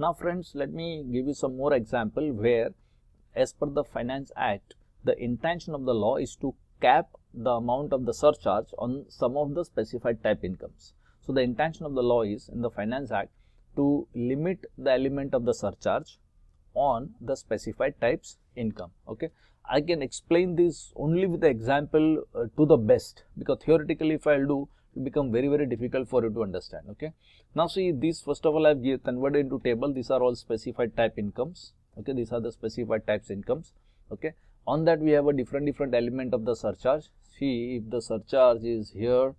Now friends, let me give you some more example where as per the Finance Act, the intention of the law is to cap the amount of the surcharge on some of the specified type incomes. So the intention of the law is in the Finance Act to limit the element of the surcharge on the specified types income. Okay, I can explain this only with the example to the best, because theoretically if I'll do, it will become very difficult for you to understand. Okay, now see this, first of all I've converted into table. These are all specified type incomes. Okay, these are the specified types incomes. Okay, on that we have a different element of the surcharge. See, if the surcharge is here,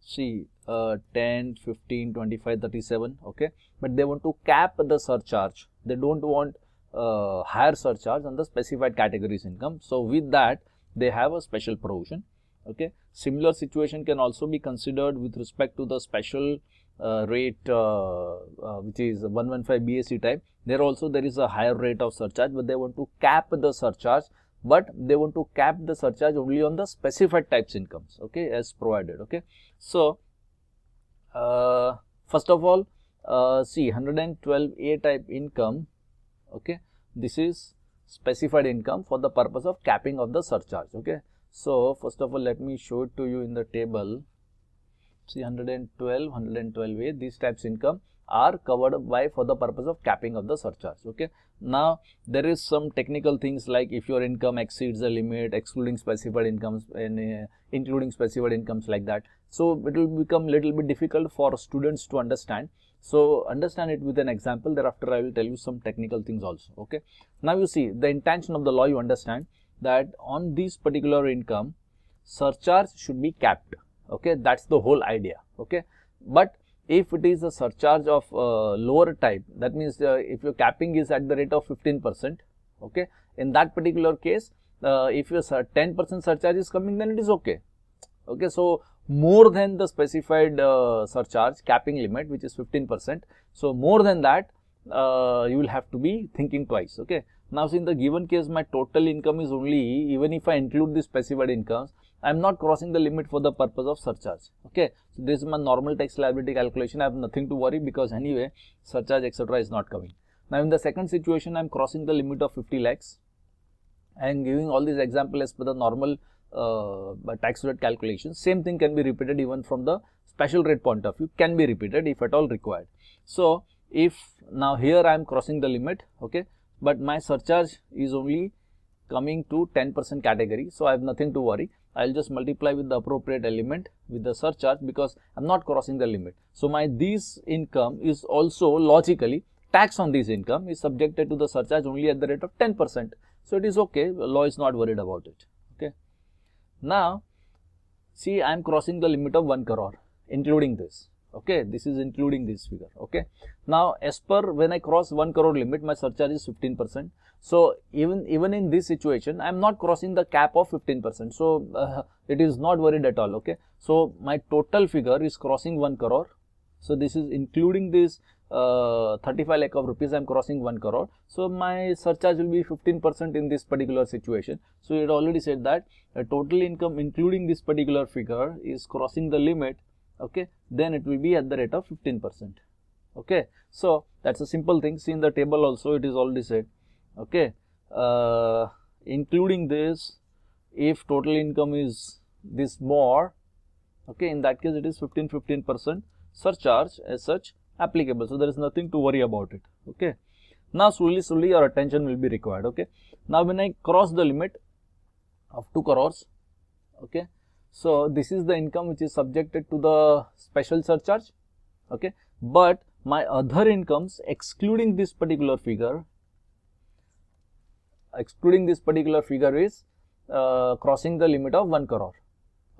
see 10, 15, 25, 37. Okay, but they want to cap the surcharge. They don't want higher surcharge on the specified categories income. So with that they have a special provision. Okay, similar situation can also be considered with respect to the special rate which is 115 BSE type. There also there is a higher rate of surcharge, but they want to cap the surcharge, but they want to cap the surcharge only on the specified types incomes. Okay, as provided. Okay, so first of all see 112A type income. Okay, this is specified income for the purpose of capping of the surcharge. Okay, so first of all let me show it to you in the table. See 112A, these types income are covered by for the purpose of capping of the surcharge. Okay, now there is some technical things like if your income exceeds the limit, excluding specified incomes and including specified incomes, like that. So it will become little bit difficult for students to understand. So understand it with an example. Thereafter I will tell you some technical things also. Okay, now you see the intention of the law, you understand that on this particular income surcharge should be capped. Okay, that's the whole idea. Okay, but if it is a surcharge of lower type, that means if your capping is at the rate of 15%, okay, in that particular case if your 10% surcharge is coming, then it is okay. Okay, so more than the specified surcharge capping limit, which is 15%, so more than that you will have to be thinking twice. Okay, now see in the given case my total income is only, even if I include the specified incomes, I am not crossing the limit for the purpose of surcharge. Okay, so this is my normal tax liability calculation. I have nothing to worry because anyway surcharge etc. is not coming. Now in the second situation I am crossing the limit of 50 lakhs. I am giving all these examples as per the normal tax rate calculation. Same thing can be repeated even from the special rate point of view, can be repeated if at all required. So if now here I am crossing the limit, okay, but my surcharge is only coming to 10% category, so I have nothing to worry. I'll just multiply with the appropriate element with the surcharge because I'm not crossing the limit. So my this income is also logically, tax on this income is subjected to the surcharge only at the rate of 10%. So it is okay, the law is not worried about it. Okay, now see I am crossing the limit of 1 crore including this. Okay, this is including this figure. Okay, now as per when I cross 1 crore limit, my surcharge is 15%. So even in this situation I am not crossing the cap of 15%. So it is not worried at all. Okay, so my total figure is crossing 1 crore. So this is including this 35 lakh of rupees. I am crossing 1 crore. So my surcharge will be 15% in this particular situation. So it already said that total income including this particular figure is crossing the limit. Okay, then it will be at the rate of 15%. Okay, so that's a simple thing. See in the table also it is already said. Okay, including this, if total income is this more, okay, in that case it is 15% surcharge as such applicable. So there is nothing to worry about it. Okay, now slowly your attention will be required. Okay, now when I cross the limit of 2 crores, okay, so this is the income which is subjected to the special surcharge. Okay, but my other incomes excluding this particular figure is crossing the limit of 1 crore.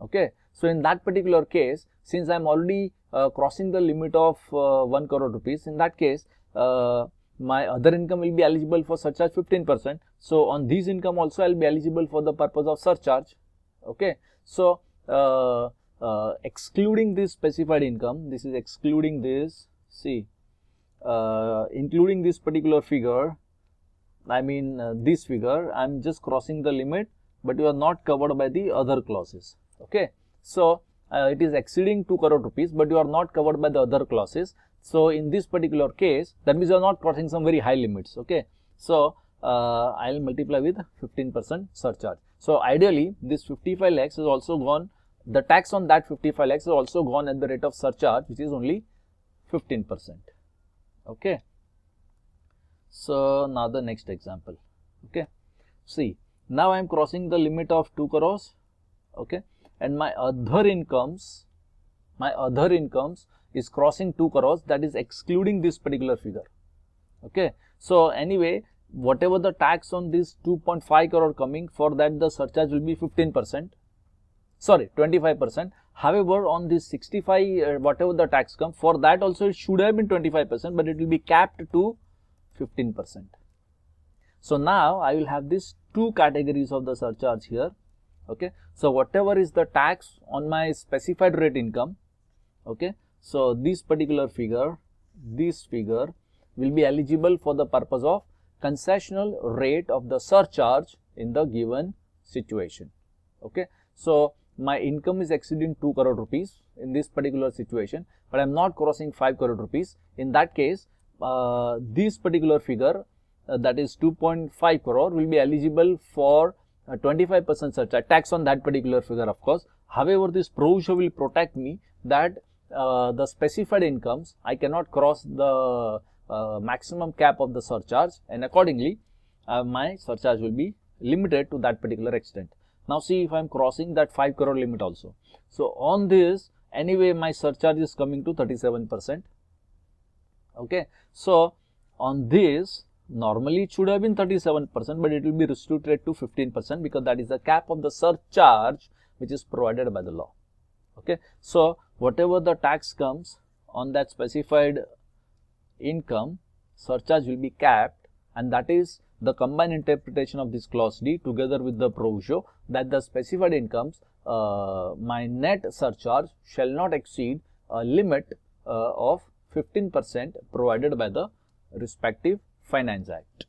Okay, so in that particular case, since I am already crossing the limit of 1 crore rupees, in that case my other income will be eligible for surcharge 15%. So on this income also I will be eligible for the purpose of surcharge. Okay, so excluding this specified income, this is excluding this. See, including this particular figure, I mean this figure, I am just crossing the limit, but you are not covered by the other clauses. Okay, so it is exceeding 2 crore rupees, but you are not covered by the other clauses. So in this particular case, that means you are not crossing some very high limits. Okay, so I'll multiply with 15% surcharge. So ideally, this 55 lakhs is also gone. The tax on that 55 lakhs is also gone at the rate of surcharge, which is only 15%. Okay. So now the next example. Okay. See, now I am crossing the limit of 2 crores. Okay, and my other incomes is crossing 2 crores, that is excluding this particular figure. Okay, so anyway, whatever the tax on this 2.5 crore coming, for that the surcharge will be 15%, sorry 25%. However, on this 65 whatever the tax comes, for that also it should have been 25%, but it will be capped to 15%. So now I will have these two categories of the surcharge here. Okay, so whatever is the tax on my specified rate income, okay, so this particular figure, this figure will be eligible for the purpose of concessional rate of the surcharge in the given situation. Okay, so my income is exceeding 2 crore rupees in this particular situation, but I am not crossing 5 crore rupees. In that case, this particular figure, that is 2.5 crore, will be eligible for 25% surcharge tax on that particular figure, of course. However, this provision will protect me that the specified incomes, I cannot cross the maximum cap of the surcharge, and accordingly my surcharge will be limited to that particular extent. Now see, if I am crossing that 5 crore limit also, so on this anyway my surcharge is coming to 37%. Okay, so on this normally it should have been 37%, but it will be restricted to 15% because that is the cap of the surcharge which is provided by the law. Okay, so whatever the tax comes on that specified income, surcharge will be capped, and that is the combined interpretation of this clause D together with the proviso that the specified incomes, my net surcharge shall not exceed a limit of 15% provided by the respective Finance Act.